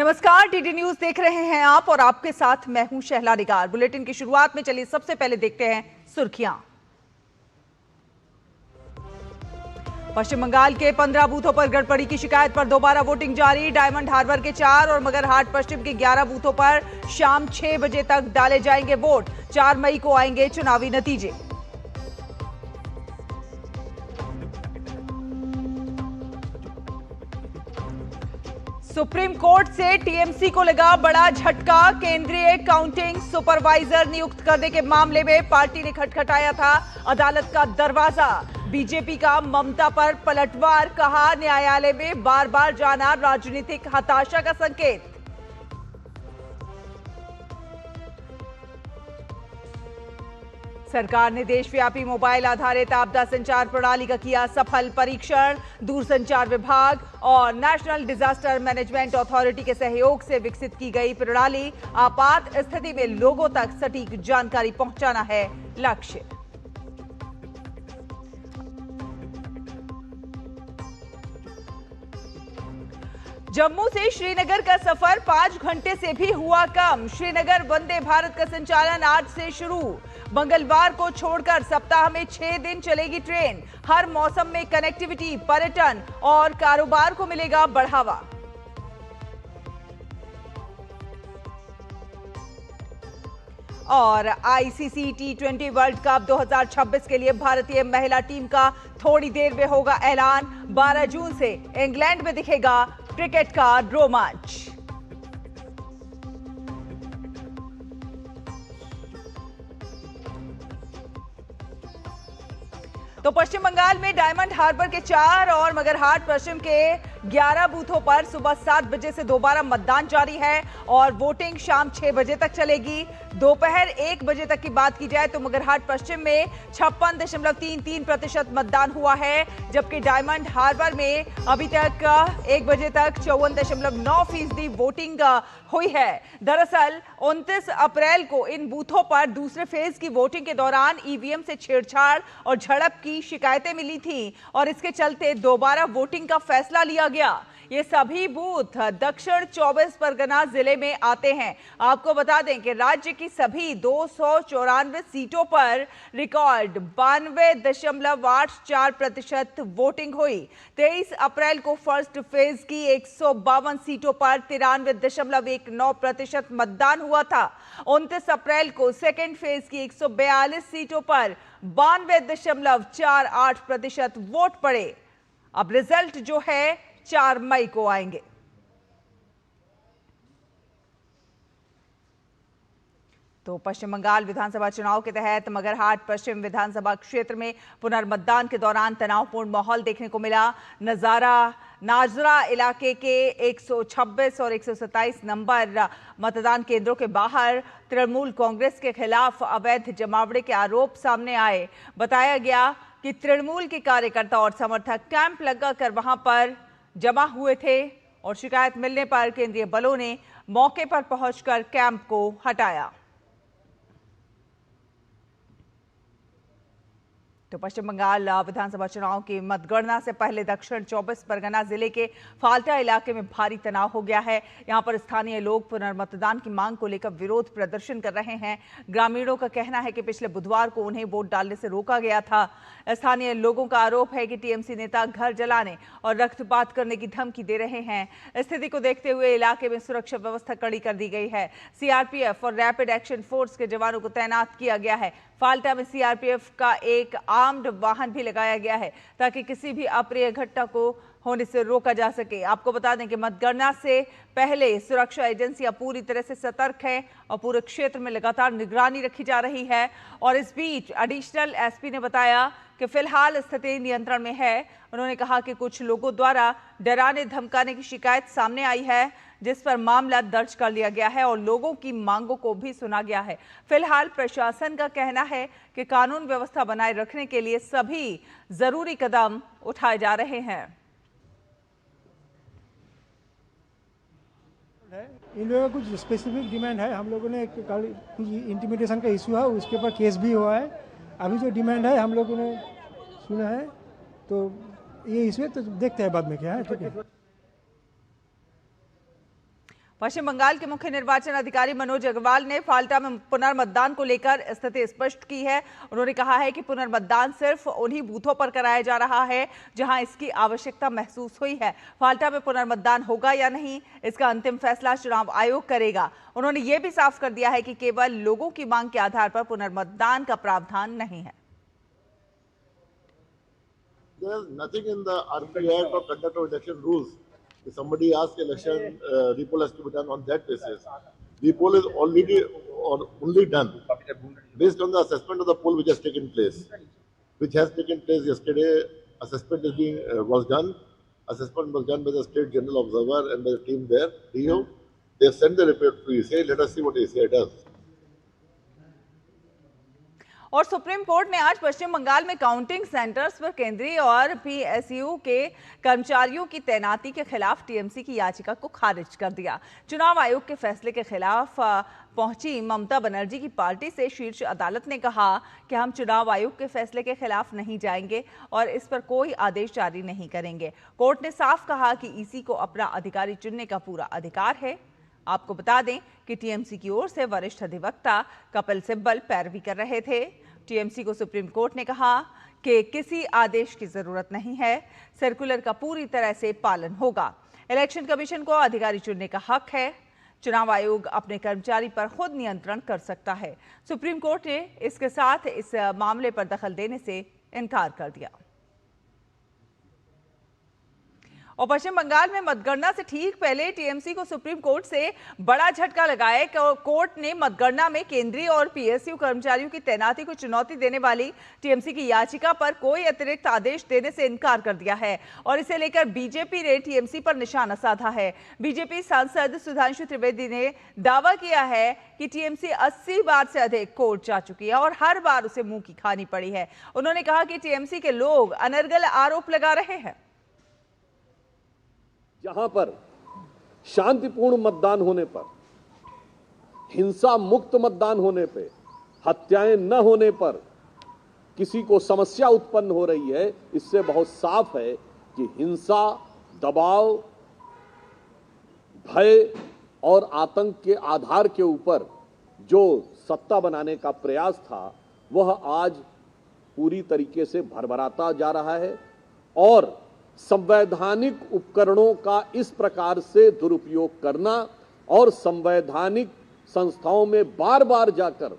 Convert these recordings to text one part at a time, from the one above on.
नमस्कार, TT news देख रहे हैं आप और आपके साथ मैं हूं शहला निगार। बुलेटिन की शुरुआत में चलिए सबसे पहले देखते हैं सुर्खियां। पश्चिम बंगाल के 15 बूथों पर गड़बड़ी की शिकायत पर दोबारा वोटिंग जारी। डायमंड हार्बर के 4 और मगरहाट पश्चिम के 11 बूथों पर शाम 6 बजे तक डाले जाएंगे वोट। 4 मई को आएंगे चुनावी नतीजे। सुप्रीम कोर्ट से टीएमसी को लगा बड़ा झटका। केंद्रीय काउंटिंग सुपरवाइजर नियुक्त करने के मामले में पार्टी ने खटखटाया था अदालत का दरवाजा। बीजेपी का ममता पर पलटवार, कहा न्यायालय में बार बार जाना राजनीतिक हताशा का संकेत। सरकार ने देशव्यापी मोबाइल आधारित आपदा संचार प्रणाली का किया सफल परीक्षण। दूरसंचार विभाग और नेशनल डिजास्टर मैनेजमेंट अथॉरिटी के सहयोग से विकसित की गई प्रणाली आपात स्थिति में लोगों तक सटीक जानकारी पहुंचाना है लक्ष्य। जम्मू से श्रीनगर का सफर 5 घंटे से भी हुआ कम। श्रीनगर वंदे भारत का संचालन आज से शुरू। मंगलवार को छोड़कर सप्ताह में 6 दिन चलेगी ट्रेन। हर मौसम में कनेक्टिविटी, पर्यटन और कारोबार को मिलेगा बढ़ावा। और आईसीसी टी20 वर्ल्ड कप 2026 के लिए भारतीय महिला टीम का थोड़ी देर में होगा ऐलान। 12 जून से इंग्लैंड में दिखेगा क्रिकेट का रोमांच। तो पश्चिम बंगाल में डायमंड हार्बर के 4 और मगरहाट पश्चिम के 11 बूथों पर सुबह 7 बजे से दोबारा मतदान जारी है और वोटिंग शाम 6 बजे तक चलेगी। दोपहर 1 बजे तक की बात की जाए तो मगरहाट पश्चिम में 56.33% मतदान हुआ है, जबकि डायमंड हार्बर में अभी तक 1 बजे तक 54.9% वोटिंग हुई है। दरअसल 29 अप्रैल को इन बूथों पर दूसरे फेज की वोटिंग के दौरान ईवीएम से छेड़छाड़ और झड़प की शिकायतें मिली थी और इसके चलते दोबारा वोटिंग का फैसला लिया गया। ये सभी बूथ दक्षिण 24 परगना जिले में आते हैं। आपको बता दें कि राज्य की सभी 294 सीटों पर रिकॉर्ड 92.84% वोटिंग हुई। 23 अप्रैल को फर्स्ट फेज की 152 सीटों पर 93.19% मतदान हुआ था। 29 अप्रैल को सेकेंड फेज की 142 सीटों पर 92.48% वोट पड़े। अब रिजल्ट जो है 4 मई को आएंगे। तो पश्चिम बंगाल विधानसभा चुनाव के तहत मगरहाट पश्चिम विधानसभा क्षेत्र में पुनर्मतदान के दौरान तनावपूर्ण माहौल देखने को मिला। नाजरा इलाके के 126 और 127 नंबर मतदान केंद्रों के बाहर तृणमूल कांग्रेस के खिलाफ अवैध जमावड़े के आरोप सामने आए। बताया गया कि तृणमूल के कार्यकर्ता और समर्थक कैंप लगाकर वहां पर जमा हुए थे और शिकायत मिलने पर केंद्रीय बलों ने मौके पर पहुंचकर कैंप को हटाया। तो पश्चिम बंगाल विधानसभा चुनाव की मतगणना से पहले दक्षिण 24 परगना जिले के फाल्टा इलाके में भारी तनाव हो गया है। यहां पर स्थानीय लोग पुनर्मतदान की मांग को लेकर विरोध प्रदर्शन कर रहे हैं। ग्रामीणों का कहना है कि पिछले बुधवार को उन्हें वोट डालने से रोका गया था। स्थानीय लोगों का आरोप है कि टीएमसी नेता घर जलाने और रक्तपात करने की धमकी दे रहे हैं। स्थिति को देखते हुए इलाके में सुरक्षा व्यवस्था कड़ी कर दी गई है। सीआरपीएफ और रैपिड एक्शन फोर्स के जवानों को तैनात किया गया है। फाल्टा में सीआरपीएफ का एक आर्म्ड वाहन भी लगाया गया है ताकि किसी भी अप्रिय घटना को होने से रोका जा सके। आपको बता दें कि मतगणना से पहले सुरक्षा एजेंसियां पूरी तरह से सतर्क हैं और पूरे क्षेत्र में लगातार निगरानी रखी जा रही है। और इस बीच एडिशनल एसपी ने बताया कि फिलहाल स्थिति नियंत्रण में है। उन्होंने कहा कि कुछ लोगों द्वारा डराने धमकाने की शिकायत सामने आई है, जिस पर मामला दर्ज कर लिया गया है और लोगों की मांगों को भी सुना गया है। फिलहाल प्रशासन का कहना है कि कानून व्यवस्था बनाए रखने के लिए सभी जरूरी कदम उठाए जा रहे हैं। इन लोगों का कुछ स्पेसिफिक डिमांड है। हम लोगों ने कुछ इंटिमिडेशन का इशू है, उसके ऊपर केस भी हुआ है। अभी जो डिमांड है हम लोगों ने सुना है, तो ये इशू है, तो देखते हैं बाद में क्या है। ठीक है। पश्चिम बंगाल के मुख्य निर्वाचन अधिकारी मनोज अग्रवाल ने फाल्टा में पुनर्मतदान को लेकर स्थिति स्पष्ट की है। उन्होंने कहा है कि पुनर्मतदान सिर्फ उन्हीं बूथों पर कराया जा रहा है जहां इसकी आवश्यकता महसूस हुई है। फाल्टा में पुनर्मतदान होगा या नहीं, इसका अंतिम फैसला चुनाव आयोग करेगा। उन्होंने ये भी साफ कर दिया है कि केवल लोगों की मांग के आधार पर पुनर्मतदान का प्रावधान नहीं है। There's nothing in the RP Act or conduct of election rules. If somebody asks election, repoll has to be done on that basis. Repoll is already or only done based on the assessment of the poll which has taken place. Which has taken place yesterday. Assessment is being was done. Assessment was done by the State General Observer and by the team there. They have sent the report to ECI. Let us see what ECI does. और supreme court ने आज पश्चिम बंगाल में counting centres पर केंद्रीय और PSU के कर्मचारियों की तैनाती के खिलाफ टीएमसी की याचिका को खारिज कर दिया। चुनाव आयोग के फैसले के खिलाफ पहुंची ममता बनर्जी की पार्टी से शीर्ष अदालत ने कहा कि हम चुनाव आयोग के फैसले के खिलाफ नहीं जाएंगे और इस पर कोई आदेश जारी नहीं करेंगे। कोर्ट ने साफ कहा कि ईसी को अपना अधिकारी चुनने का पूरा अधिकार है। आपको बता दें कि टीएमसी की ओर से वरिष्ठ अधिवक्ता कपिल सिब्बल पैरवी कर रहे थे। टीएमसी को सुप्रीम कोर्ट ने कहा कि किसी आदेश की जरूरत नहीं है, सर्कुलर का पूरी तरह से पालन होगा। इलेक्शन कमीशन को अधिकारी चुनने का हक है। चुनाव आयोग अपने कर्मचारी पर खुद नियंत्रण कर सकता है। सुप्रीम कोर्ट ने इसके साथ इस मामले पर दखल देने से इनकार कर दिया। और पश्चिम बंगाल में मतगणना से ठीक पहले टीएमसी को सुप्रीम कोर्ट से बड़ा झटका लगा है। कोर्ट ने मतगणना में केंद्रीय और पीएसयू कर्मचारियों की तैनाती को चुनौती देने वाली टीएमसी की याचिका पर कोई अतिरिक्त आदेश देने से इनकार कर दिया है और इसे लेकर बीजेपी ने टीएमसी पर निशाना साधा है। बीजेपी सांसद सुधांशु त्रिवेदी ने दावा किया है कि टीएमसी 80 बार से अधिक कोर्ट जा चुकी है और हर बार उसे मुंह की खानी पड़ी है। उन्होंने कहा कि टीएमसी के लोग अनर्गल आरोप लगा रहे हैं। जहां पर शांतिपूर्ण मतदान होने पर, हिंसा मुक्त मतदान होने पे, हत्याएं न होने पर किसी को समस्या उत्पन्न हो रही है, इससे बहुत साफ है कि हिंसा, दबाव, भय और आतंक के आधार के ऊपर जो सत्ता बनाने का प्रयास था वह आज पूरी तरीके से भरभराता जा रहा है और संवैधानिक उपकरणों का इस प्रकार से दुरुपयोग करना और संवैधानिक संस्थाओं में बार बार जाकर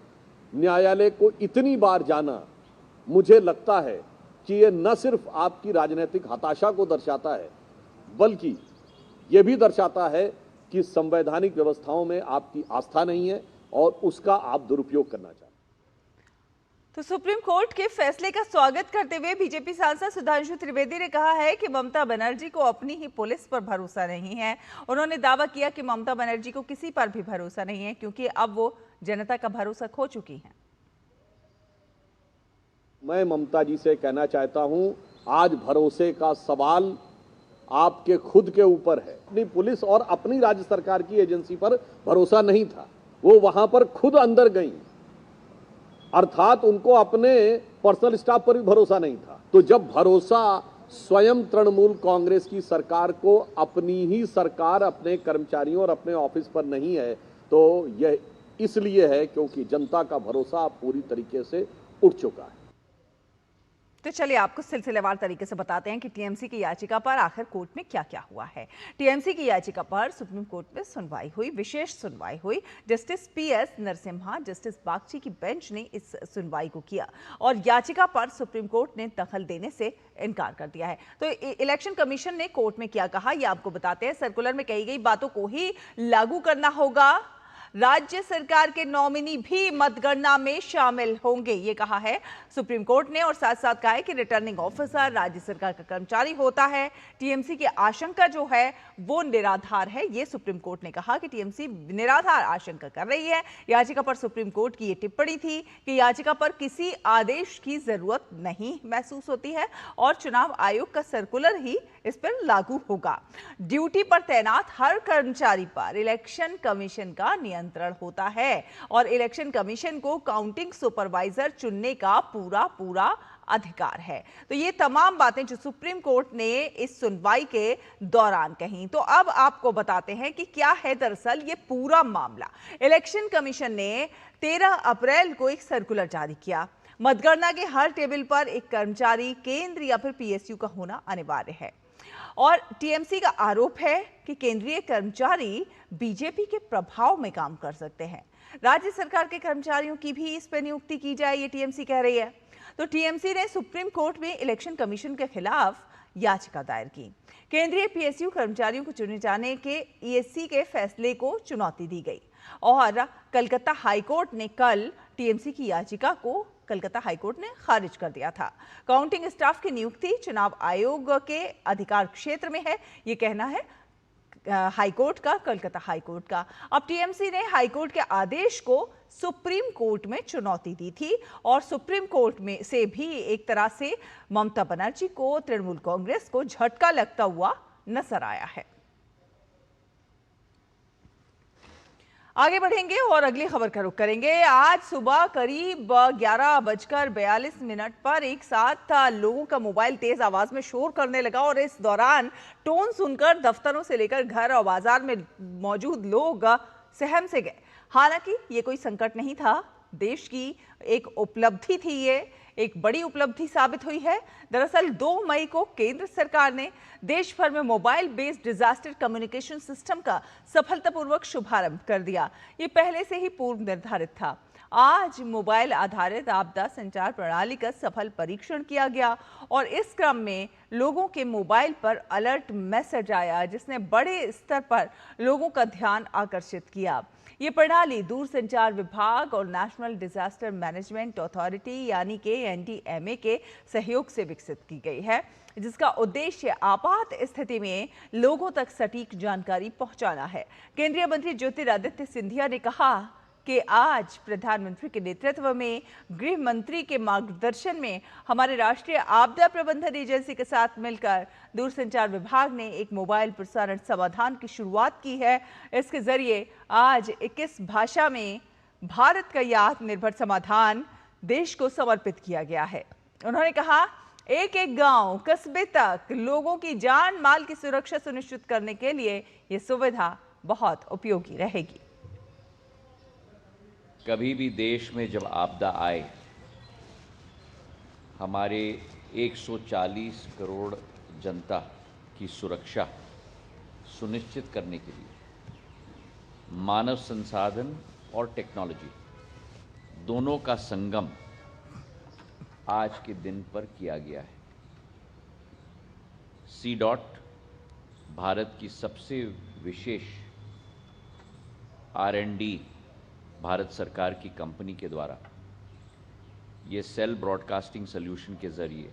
न्यायालय को इतनी बार जाना, मुझे लगता है कि ये न सिर्फ आपकी राजनीतिक हताशा को दर्शाता है बल्कि ये भी दर्शाता है कि संवैधानिक व्यवस्थाओं में आपकी आस्था नहीं है और उसका आप दुरुपयोग करना चाहते हैं। तो सुप्रीम कोर्ट के फैसले का स्वागत करते हुए बीजेपी सांसद सुधांशु त्रिवेदी ने कहा है कि ममता बनर्जी को अपनी ही पुलिस पर भरोसा नहीं है। उन्होंने दावा किया कि ममता बनर्जी को किसी पर भी भरोसा नहीं है क्योंकि अब वो जनता का भरोसा खो चुकी हैं। मैं ममता जी से कहना चाहता हूं, आज भरोसे का सवाल आपके खुद के ऊपर है। अपनी पुलिस और अपनी राज्य सरकार की एजेंसी पर भरोसा नहीं था, वो वहां पर खुद अंदर गई, अर्थात उनको अपने पर्सनल स्टाफ पर भी भरोसा नहीं था। तो जब भरोसा स्वयं तृणमूल कांग्रेस की सरकार को अपनी ही सरकार, अपने कर्मचारियों और अपने ऑफिस पर नहीं है, तो यह इसलिए है क्योंकि जनता का भरोसा पूरी तरीके से उठ चुका है। तो चलिए आपको सिलसिलेवार तरीके से बताते हैं कि टीएमसी की याचिका पर आखिर कोर्ट में क्या-क्या हुआ है। टीएमसी की याचिका पर सुप्रीम कोर्ट में सुनवाई हुई, विशेष सुनवाई हुई। Justice PS Narasimha, justice Bagchi की बेंच ने इस सुनवाई को किया और याचिका पर सुप्रीम कोर्ट ने दखल देने से इनकार कर दिया है। तो इलेक्शन कमीशन ने कोर्ट में क्या कहा, यह आपको बताते हैं। सर्कुलर में कही गई बातों को ही लागू करना होगा। राज्य सरकार के नॉमिनी भी मतगणना में शामिल होंगे, ये कहा है सुप्रीम कोर्ट ने और साथ साथ कहा है कि रिटर्निंग ऑफिसर राज्य सरकार का कर्मचारी होता है। टीएमसी की आशंका जो है वो निराधार है, ये सुप्रीम कोर्ट ने कहा कि टीएमसी निराधार आशंका कर रही है। याचिका पर सुप्रीम कोर्ट की ये टिप्पणी थी कि याचिका पर किसी आदेश की जरूरत नहीं महसूस होती है और चुनाव आयोग का सर्कुलर ही इस पर लागू होगा। ड्यूटी पर तैनात हर कर्मचारी पर इलेक्शन कमीशन का नियंत्रण नियंत्रण होता है और इलेक्शन कमीशन को काउंटिंग सुपरवाइजर चुनने का पूरा अधिकार है। तो ये तमाम बातें जो सुप्रीम कोर्ट ने इस सुनवाई के दौरान कही। तो अब आपको बताते हैं कि क्या है दरअसल ये पूरा मामला। इलेक्शन कमीशन ने 13 अप्रैल को एक सर्कुलर जारी किया। मतगणना के हर टेबल पर एक कर्मचारी केंद्र या फिर पीएसयू का होना अनिवार्य है और टीएमसी का आरोप है कि केंद्रीय कर्मचारी बीजेपी के प्रभाव में काम कर सकते हैं। राज्य सरकार के कर्मचारियों की भी इस पर नियुक्ति की जाए, ये टीएमसी कह रही है। तो टीएमसी ने सुप्रीम कोर्ट में इलेक्शन कमीशन के खिलाफ याचिका दायर की। केंद्रीय पीएसयू कर्मचारियों को चुने जाने के ईएससी के फैसले को चुनौती दी गई और कलकत्ता हाईकोर्ट ने कल टीएमसी की याचिका को कलकत्ता हाईकोर्ट ने खारिज कर दिया था। काउंटिंग स्टाफ की नियुक्ति चुनाव आयोग के अधिकार क्षेत्र में है, ये कहना है हाईकोर्ट का, कलकत्ता हाईकोर्ट का। अब टीएमसी ने हाईकोर्ट के आदेश को सुप्रीम कोर्ट में चुनौती दी थी और सुप्रीम कोर्ट में से भी एक तरह से ममता बनर्जी को, तृणमूल कांग्रेस को झटका लगता हुआ नजर आया है। आगे बढ़ेंगे और अगली खबर का रुख करेंगे। आज सुबह करीब 11:42 पर एक साथ लोगों का मोबाइल तेज आवाज में शोर करने लगा और इस दौरान टोन सुनकर दफ्तरों से लेकर घर और बाजार में मौजूद लोग सहम से गए। हालांकि ये कोई संकट नहीं था, देश की एक उपलब्धि थी, ये एक बड़ी उपलब्धि साबित हुई है। दरअसल 2 मई को केंद्र सरकार ने देश भर में mobile based disaster communication system का सफलतापूर्वक शुभारंभ कर दिया। ये पहले से ही पूर्व निर्धारित था। आज मोबाइल आधारित आपदा संचार प्रणाली का सफल परीक्षण किया गया और इस क्रम में लोगों के मोबाइल पर अलर्ट मैसेज आया, जिसने बड़े स्तर पर लोगों का ध्यान आकर्षित किया। ये प्रणाली दूरसंचार विभाग और नेशनल डिजास्टर मैनेजमेंट अथॉरिटी यानी कि एनडीएमए के सहयोग से विकसित की गई है, जिसका उद्देश्य आपात स्थिति में लोगों तक सटीक जानकारी पहुंचाना है। केंद्रीय मंत्री ज्योतिरादित्य सिंधिया ने कहा कि आज प्रधानमंत्री के नेतृत्व में गृह मंत्री के मार्गदर्शन में हमारे राष्ट्रीय आपदा प्रबंधन एजेंसी के साथ मिलकर दूरसंचार विभाग ने एक मोबाइल प्रसारण समाधान की शुरुआत की है। इसके जरिए आज 21 भाषा में भारत का यह आत्मनिर्भर समाधान देश को समर्पित किया गया है। उन्होंने कहा, एक एक गांव, कस्बे तक लोगों की जान माल की सुरक्षा सुनिश्चित करने के लिए यह सुविधा बहुत उपयोगी रहेगी। कभी भी देश में जब आपदा आए, हमारे 140 करोड़ जनता की सुरक्षा सुनिश्चित करने के लिए मानव संसाधन और टेक्नोलॉजी दोनों का संगम आज के दिन पर किया गया है। C-DOT भारत की सबसे विशेष R&D भारत सरकार की कंपनी के द्वारा ये सेल ब्रॉडकास्टिंग सॉल्यूशन के ज़रिए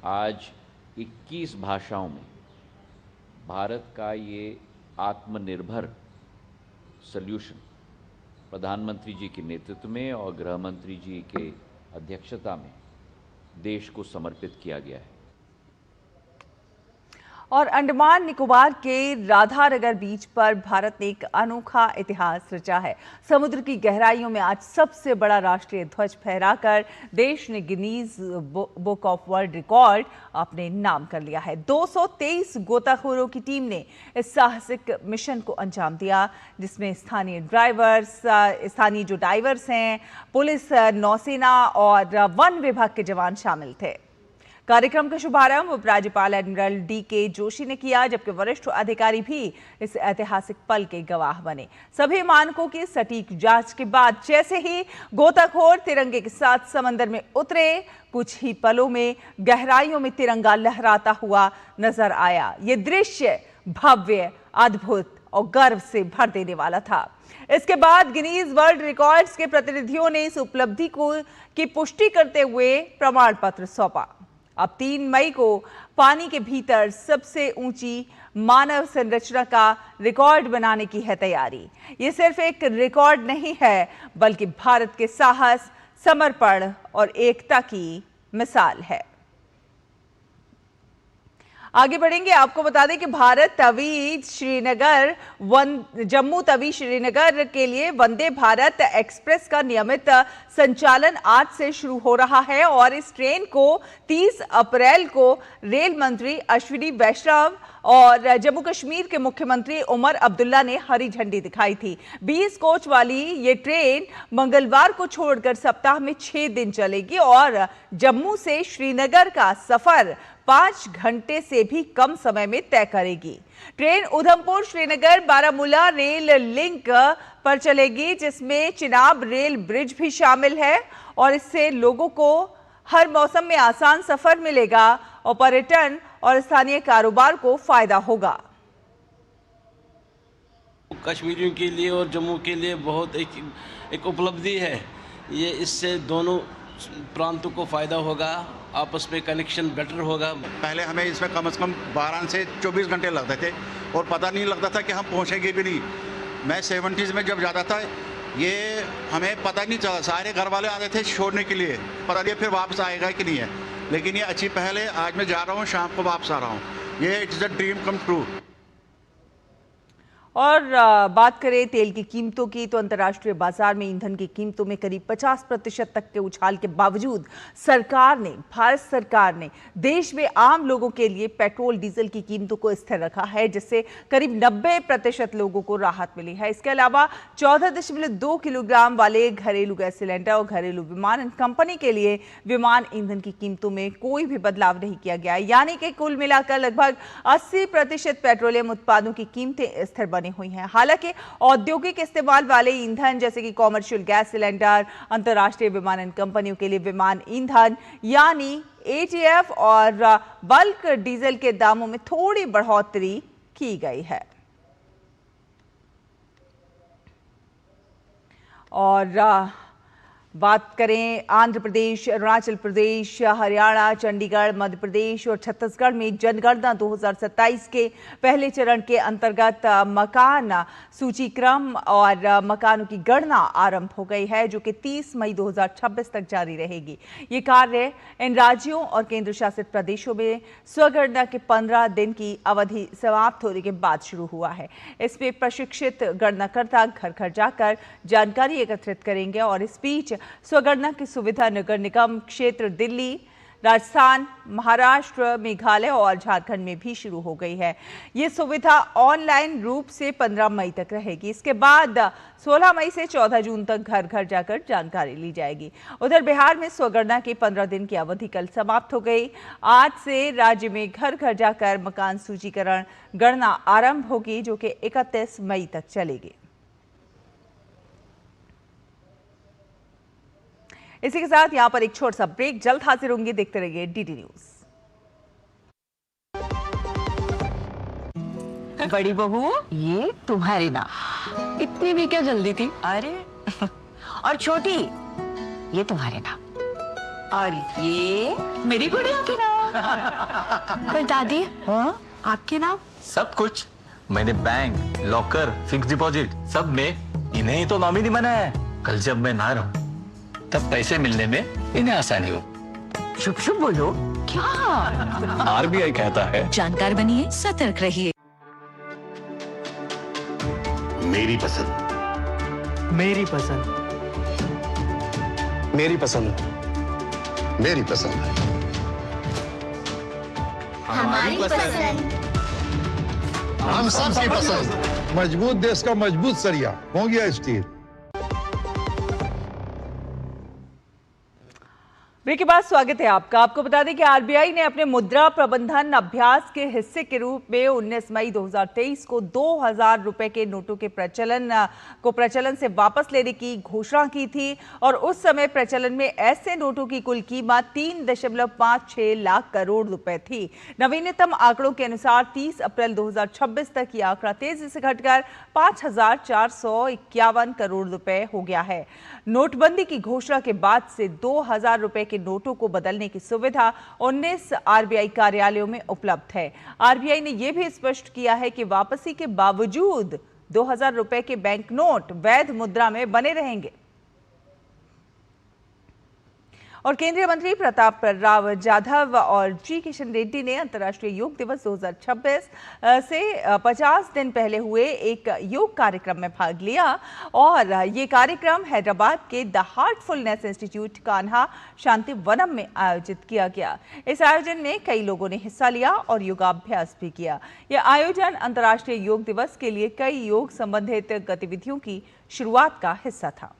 आज 21 भाषाओं में भारत का ये आत्मनिर्भर सॉल्यूशन प्रधानमंत्री जी के नेतृत्व में और गृह मंत्री जी के अध्यक्षता में देश को समर्पित किया गया है। और अंडमान निकोबार के राधानगर बीच पर भारत ने एक अनोखा इतिहास रचा है। समुद्र की गहराइयों में आज सबसे बड़ा राष्ट्रीय ध्वज फहराकर देश ने Guinness book of world record अपने नाम कर लिया है। 223 गोताखोरों की टीम ने इस साहसिक मिशन को अंजाम दिया, जिसमें स्थानीय जो डाइवर्स हैं, पुलिस, नौसेना और वन विभाग के जवान शामिल थे। कार्यक्रम का शुभारंभ उपराज्यपाल एडमिरल डीके जोशी ने किया, जबकि वरिष्ठ अधिकारी भी इस ऐतिहासिक पल के गवाह बने। सभी मानकों की सटीक जांच के बाद जैसे ही गोताखोर तिरंगे के साथ समंदर में उतरे, कुछ ही पलों में गहराइयों में तिरंगा लहराता हुआ नजर आया। ये दृश्य भव्य, अद्भुत और गर्व से भर देने वाला था। इसके बाद गिनीज वर्ल्ड रिकॉर्ड्स के प्रतिनिधियों ने इस उपलब्धि की पुष्टि करते हुए प्रमाण पत्र सौंपा। अब 3 मई को पानी के भीतर सबसे ऊंची मानव संरचना का रिकॉर्ड बनाने की है तैयारी। ये सिर्फ एक रिकॉर्ड नहीं है, बल्कि भारत के साहस, समर्पण और एकता की मिसाल है। आगे बढ़ेंगे। आपको बता दें कि भारत तवी श्रीनगर जम्मू तवी श्रीनगर के लिए वंदे भारत एक्सप्रेस का नियमित संचालन आज से शुरू हो रहा है और इस ट्रेन को 30 अप्रैल को रेल मंत्री अश्विनी वैष्णव और जम्मू कश्मीर के मुख्यमंत्री उमर अब्दुल्ला ने हरी झंडी दिखाई थी। 20 कोच वाली ये ट्रेन मंगलवार को छोड़कर सप्ताह में 6 दिन चलेगी और जम्मू से श्रीनगर का सफर 5 घंटे से भी कम समय में तय करेगी। Train Udhampur Srinagar Baramulla rail link पर चलेगी, जिसमें चिनाब रेल ब्रिज भी शामिल है और इससे लोगों को हर मौसम में आसान सफर मिलेगा और पर्यटन और स्थानीय कारोबार को फायदा होगा। कश्मीरियों के लिए और जम्मू के लिए बहुत एक उपलब्धि है ये। इससे दोनों प्रांतों को फ़ायदा होगा, आपस में कनेक्शन बेटर होगा। पहले हमें इसमें कम से कम 12 से 24 घंटे लगते थे और पता नहीं लगता था कि हम पहुंचेंगे भी नहीं। मैं 70s में जब जाता था ये हमें पता नहीं चला, सारे घर वाले आते थे छोड़ने के लिए, पता नहीं फिर वापस आएगा कि नहीं है। लेकिन ये अच्छी पहल है। आज मैं जा रहा हूँ, शाम को वापस आ रहा हूँ। ये it's a dream come true. और बात करें तेल की कीमतों की, तो अंतर्राष्ट्रीय बाजार में ईंधन की कीमतों में करीब 50% तक के उछाल के बावजूद भारत सरकार ने देश में आम लोगों के लिए पेट्रोल डीजल की कीमतों को स्थिर रखा है, जिससे करीब 90% लोगों को राहत मिली है। इसके अलावा 14.2 किलोग्राम वाले घरेलू गैस सिलेंडर और घरेलू विमान कंपनी के लिए विमान ईंधन की कीमतों में कोई भी बदलाव नहीं किया गया, यानी कि कुल मिलाकर लगभग 80% पेट्रोलियम उत्पादों की कीमतें स्थिर बनी हुई हैं। हालांकि औद्योगिक इस्तेमाल वाले ईंधन जैसे कि कॉमर्शियल गैस सिलेंडर, अंतर्राष्ट्रीय विमानन कंपनियों के लिए विमान ईंधन यानी ATF और बल्क डीजल के दामों में थोड़ी बढ़ोतरी की गई है। और बात करें आंध्र प्रदेश, अरुणाचल प्रदेश, हरियाणा, चंडीगढ़, मध्य प्रदेश और छत्तीसगढ़ में जनगणना 2027 के पहले चरण के अंतर्गत मकान सूचीक्रम और मकानों की गणना आरंभ हो गई है, जो कि 30 मई 2026 तक जारी रहेगी। ये कार्य इन राज्यों और केंद्र शासित प्रदेशों में स्वगणना के 15 दिन की अवधि समाप्त होने के बाद शुरू हुआ है। इसमें प्रशिक्षित गणनाकर्ता घर घर जाकर जानकारी एकत्रित करेंगे और इस बीच स्वगणना की सुविधा नगर निगम क्षेत्र दिल्ली, राजस्थान, महाराष्ट्र, मेघालय और झारखंड में भी शुरू हो गई है। ये सुविधा ऑनलाइन रूप से 15 मई तक रहेगी। इसके बाद 16 मई से 14 जून तक घर घर जाकर जानकारी ली जाएगी। उधर बिहार में स्वगणना की 15 दिन की अवधि कल समाप्त हो गई। आज से राज्य में घर घर जाकर मकान सूचीकरण गणना आरंभ होगी, जो कि 31 मई तक चलेगी। इसी के साथ यहाँ पर एक छोटा सा ब्रेक, जल्द हाजिर होंगे। देखते रहिए DD न्यूज। बड़ी बहू, ये तुम्हारी ना। इतनी भी क्या जल्दी थी? अरे और छोटी, ये तुम्हारे ना। और ये मेरी गुड़िया की ना। पर दादी, हाँ आपके नाम? सब कुछ मैंने बैंक, लॉकर, फिक्स डिपॉजिट सब में इन्हें ही तो नॉमिनी बनाया है। कल जब मैं ना रहूं तब पैसे मिलने में इन्हें आसानी हो। शुभ शुभ बोलो। क्या? RBI कहता है जानकार बनिए, सतर्क रहिए। मेरी पसंद, मेरी पसंद, मेरी पसंद, मेरी पसंद, हमारी पसंद, हम सबकी पसंद। मजबूत देश का मजबूत सरिया हो गया स्टील। ब्रेक के बाद स्वागत है आपका। आपको बता दें कि RBI ने अपने मुद्रा प्रबंधन अभ्यास के हिस्से के रूप में 19 मई 2023 को 2000 रुपए के नोटों के प्रचलन से वापस लेने की घोषणा की थी और उस समय प्रचलन में ऐसे नोटों की कुल कीमत 3.56 लाख करोड़ रुपए थी। नवीनतम आंकड़ों के अनुसार 30 अप्रैल 2026 तक यह आंकड़ा तेजी से घटकर 5451 करोड़ रुपए हो गया है। नोटबंदी की घोषणा के बाद से 2000 रुपए के नोटों को बदलने की सुविधा 19 RBI कार्यालयों में उपलब्ध है। RBI ने यह भी स्पष्ट किया है कि वापसी के बावजूद 2000 रुपए के बैंक नोट वैध मुद्रा में बने रहेंगे। और केंद्रीय मंत्री प्रताप राव जाधव और जी किशन रेड्डी ने अंतर्राष्ट्रीय योग दिवस 2026 से 50 दिन पहले हुए एक योग कार्यक्रम में भाग लिया और ये कार्यक्रम हैदराबाद के द हार्टफुलनेस इंस्टीट्यूट कान्हा शांति वनम में आयोजित किया गया। इस आयोजन में कई लोगों ने हिस्सा लिया और योगाभ्यास भी किया। यह आयोजन अंतर्राष्ट्रीय योग दिवस के लिए कई योग संबंधित गतिविधियों की शुरुआत का हिस्सा था।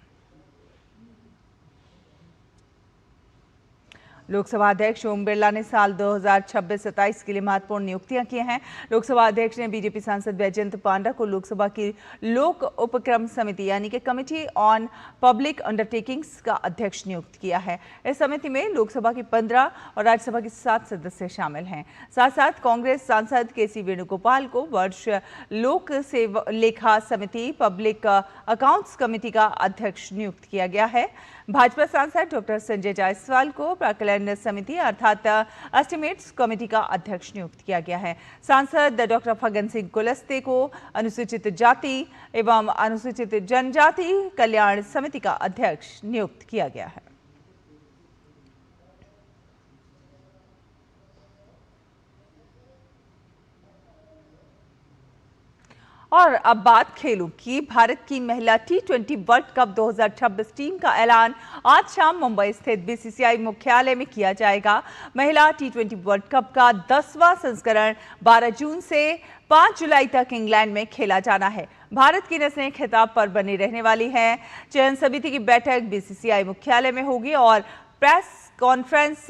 लोकसभा अध्यक्ष ओम बिरला ने साल 2026-27 के लिए महत्वपूर्ण नियुक्तियां की हैं। लोकसभा अध्यक्ष ने बीजेपी सांसद वैजयंत पांडा को लोकसभा की लोक उपक्रम समिति यानी कि कमिटी ऑन पब्लिक अंडरटेकिंग्स का अध्यक्ष नियुक्त किया है। इस समिति में लोकसभा की 15 और राज्यसभा की 7 सदस्य शामिल हैं। साथ साथ कांग्रेस सांसद केसी वेणुगोपाल को वर्ष लोक सेवा लेखा समिति पब्लिक अकाउंट्स कमेटी का अध्यक्ष नियुक्त किया गया है। भाजपा सांसद डॉक्टर संजय जायसवाल को प्राक्कलन समिति अर्थात एस्टिमेट्स कमेटी का अध्यक्ष नियुक्त किया गया है। सांसद डॉक्टर फग्गन सिंह कुलस्ते को अनुसूचित जाति एवं अनुसूचित जनजाति कल्याण समिति का अध्यक्ष नियुक्त किया गया है। और अब बात खेलों की। भारत की महिला T20 वर्ल्ड कप 2026 टीम का ऐलान आज शाम मुंबई स्थित BCCI मुख्यालय में किया जाएगा। महिला T20 वर्ल्ड कप का 10वां संस्करण 12 जून से 5 जुलाई तक इंग्लैंड में खेला जाना है। भारत की नजरें खिताब पर बनी रहने वाली हैं। चयन समिति की बैठक BCCI मुख्यालय में होगी और प्रेस कॉन्फ्रेंस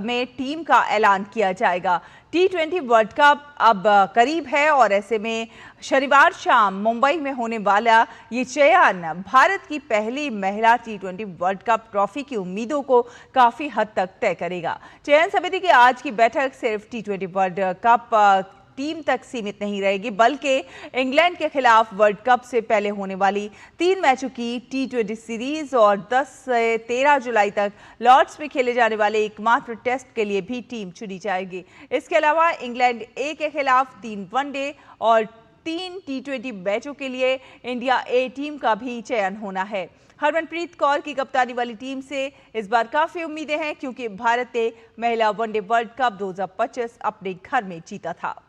में टीम का ऐलान किया जाएगा। T20 वर्ल्ड कप अब करीब है और ऐसे में शनिवार शाम मुंबई में होने वाला ये चयन भारत की पहली महिला T20 वर्ल्ड कप ट्रॉफी की उम्मीदों को काफी हद तक तय करेगा। चयन समिति की आज की बैठक सिर्फ T20 वर्ल्ड कप टीम तक सीमित नहीं रहेगी, बल्कि इंग्लैंड के खिलाफ वर्ल्ड कप से पहले होने वाली 3 मैचों की T20 सीरीज और 10 से 13 जुलाई तक लॉर्ड्स में खेले जाने वाले एकमात्र टेस्ट के लिए भी टीम चुनी जाएगी। इसके अलावा इंग्लैंड ए के खिलाफ 3 वनडे और 3 T20 मैचों के लिए इंडिया ए टीम का भी चयन होना है। हरमनप्रीत कौर की कप्तानी वाली टीम से इस बार काफी उम्मीदें हैं क्योंकि भारत ने महिला वनडे वर्ल्ड कप 2025 अपने घर में जीता था।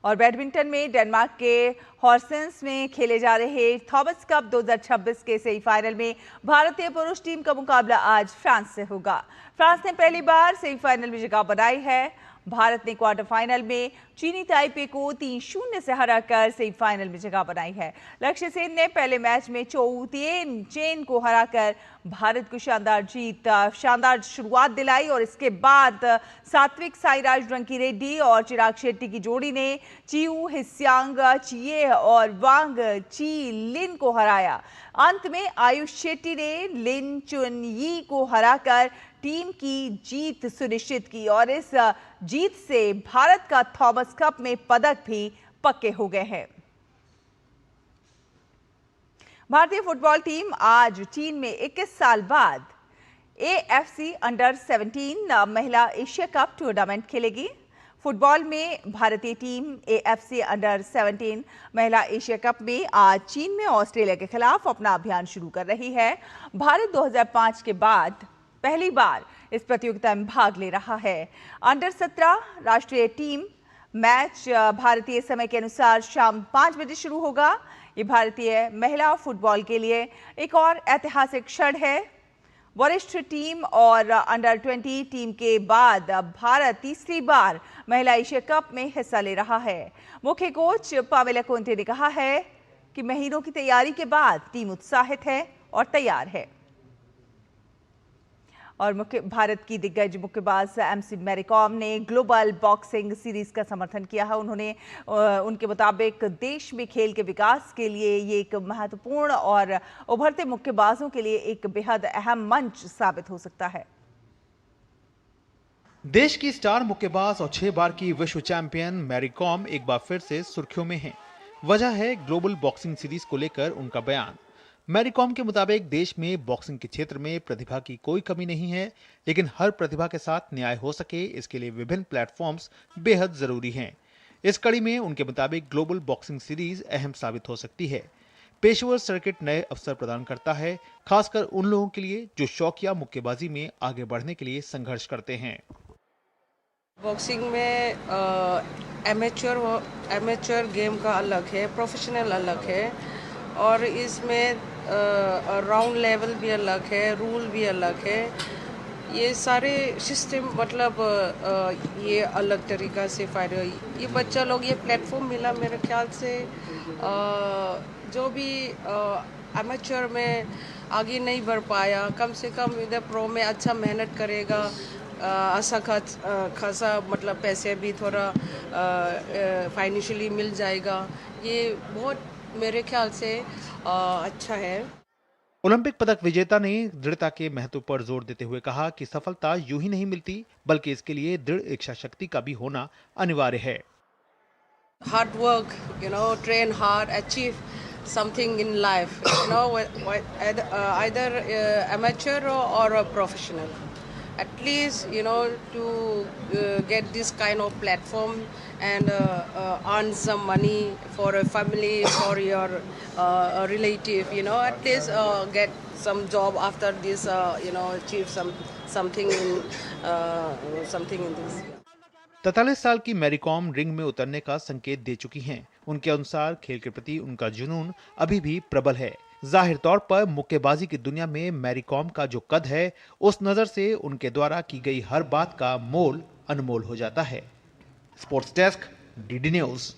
और बैडमिंटन में डेनमार्क के हॉर्सेंस में खेले जा रहे थॉमस कप 2026 के सेमीफाइनल में भारतीय पुरुष टीम का मुकाबला आज फ्रांस से होगा। फ्रांस ने पहली बार सेमीफाइनल में जगह बनाई है। भारत ने क्वार्टर फाइनल में चीनी ताइपे को 3-0 से हराकर सेमीफाइनल में जगह बनाई है। लक्ष्य सेन ने पहले मैच में चोऊ तिएन चेन को हराकर भारत को शानदार शुरुआत दिलाई और इसके बाद सात्विक साईराज रंकीरेड्डी और चिराग शेट्टी की जोड़ी ने चिऊ हिस्यांग चिये और वांग ची लिन को हराया। अंत में आयुष शेट्टी ने लिन चुनयी को हराकर टीम की जीत सुनिश्चित की और इस जीत से भारत का थॉमस कप में पदक भी पक्के हो गए हैं। भारतीय फुटबॉल टीम आज चीन में 21 साल बाद AFC अंडर 17 महिला एशिया कप टूर्नामेंट खेलेगी। फुटबॉल में भारतीय टीम AFC अंडर 17 महिला एशिया कप में आज चीन में ऑस्ट्रेलिया के खिलाफ अपना अभियान शुरू कर रही है। भारत 2005 के बाद पहली बार इस प्रतियोगिता में भाग ले रहा है। अंडर 17 राष्ट्रीय टीम मैच भारतीय समय के अनुसार शाम 5 बजे शुरू होगा। ये भारतीय महिला फुटबॉल के लिए एक और ऐतिहासिक क्षण है। वरिष्ठ टीम और अंडर 20 टीम के बाद भारत तीसरी बार महिला एशिया कप में हिस्सा ले रहा है। मुख्य कोच पामेला कोंटे ने कहा है कि महीनों की तैयारी के बाद टीम उत्साहित है और तैयार है। और भारत की दिग्गज मुक्केबाज MC मैरी कॉम ने ग्लोबल बॉक्सिंग सीरीज का समर्थन किया है। उन्होंने उनके मुताबिक देश में खेल के विकास के लिए ये एक महत्वपूर्ण और उभरते मुक्केबाजों के लिए एक बेहद अहम मंच साबित हो सकता है। देश की स्टार मुक्केबाज और 6 बार की विश्व चैंपियन मैरी कॉम एक बार फिर से सुर्खियों में हैं। वजह है ग्लोबल बॉक्सिंग सीरीज को लेकर उनका बयान। मैरी कॉम के मुताबिक देश में बॉक्सिंग के क्षेत्र में प्रतिभा की कोई कमी नहीं है, लेकिन हर प्रतिभा के साथ न्याय हो सके इसके लिए विभिन्न प्लेटफॉर्म्स बेहद जरूरी हैं। इस कड़ी में उनके मुताबिक ग्लोबल बॉक्सिंग सीरीज अहम साबित हो सकती है। पेशेवर सर्किट नए अवसर प्रदान करता है, खासकर उन लोगों के लिए जो शौकिया मुक्केबाजी में आगे बढ़ने के लिए संघर्ष करते हैं। बॉक्सिंग में एमेच्योर गेम का अलग है, प्रोफेशनल अलग है, और इसमें राउंड लेवल भी अलग है, रूल भी अलग है। ये सारे सिस्टम मतलब ये अलग तरीका से फायदा, ये बच्चा लोग ये प्लेटफॉर्म मिला मेरे ख्याल से, जो भी एमेच्योर में आगे नहीं बढ़ पाया, कम से कम इधर प्रो में अच्छा मेहनत करेगा, अच्छा खासा मतलब पैसे भी थोड़ा फाइनेंशियली मिल जाएगा। ये बहुत मेरे ख्याल से अच्छा है। ओलंपिक पदक विजेता ने दृढ़ता के महत्व पर जोर देते हुए कहा कि सफलता यूं ही नहीं मिलती, बल्कि इसके लिए दृढ़ इच्छा शक्ति का भी होना अनिवार्य है। Hard work, train hard, achieve something in life, either amateur or a professional. At least, to get this kind of platform and earn some money for a family, for your relative, at least get some job after this, achieve something in this. 43 साल की Mary com ring में उतरने का संकेत दे चुकी हैं। उनके अनुसार खेल के प्रति उनका जुनून अभी भी प्रबल है। जाहिर तौर पर मुक्केबाजी की दुनिया में मैरी कॉम का जो कद है, उस नजर से उनके द्वारा की गई हर बात का मोल अनमोल हो जाता है। Sports desk, DD news.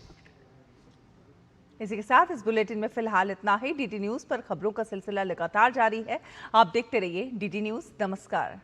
इसी के साथ इस बुलेटिन में फिलहाल इतना ही। डीडी न्यूज पर खबरों का सिलसिला लगातार जारी है। आप देखते रहिए डीडी न्यूज। नमस्कार।